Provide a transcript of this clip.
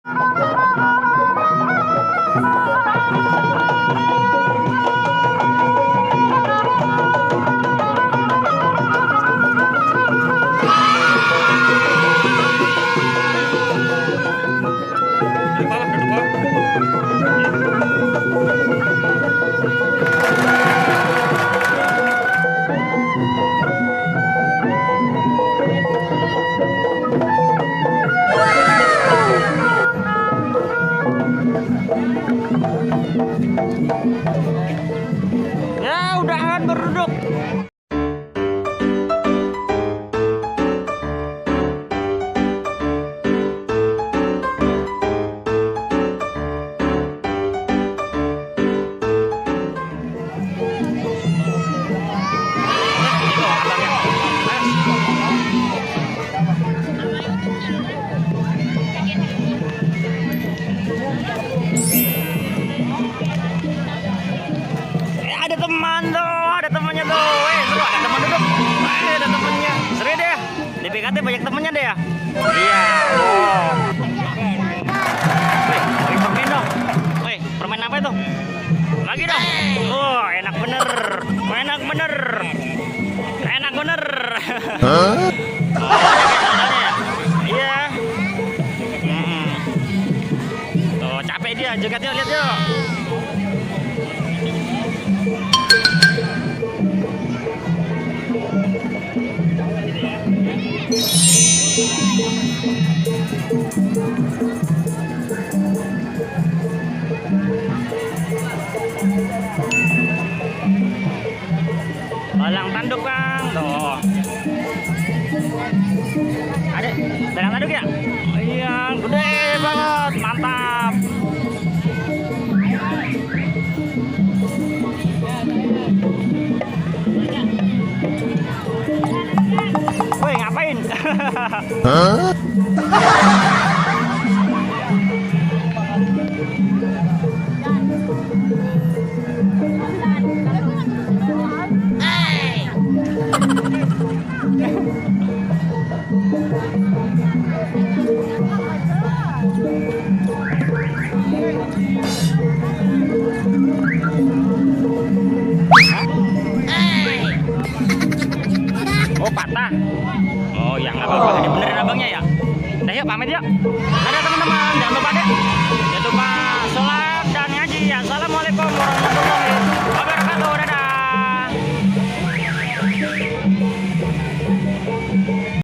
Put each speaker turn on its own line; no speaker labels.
Ya udahan berduduk. Ada teman tuh, ada temannya tuh. Seru, ada teman duduk. Ada temannya. Seru deh ya. Di PKT banyak temannya deh ya. Iya. Oh. Wih, permen dong. Wih, permen apa itu? Lagi dong. Oh, enak bener. Enak bener. Enak bener. Oh, iya. Tuh, capek dia. Joget yuk, lihat yuk. Balang tanduk bang, tuh. Ada balang tanduk ya? Iya, gede banget, mantap. Woi, ngapain? Hah? Oh, patah. Oh ya, nggak apa-apa, dibenerin abangnya ya. Udah yuk, pamit yuk. Dadah teman-teman, jangan lupa deh. Jangan lupa sholat.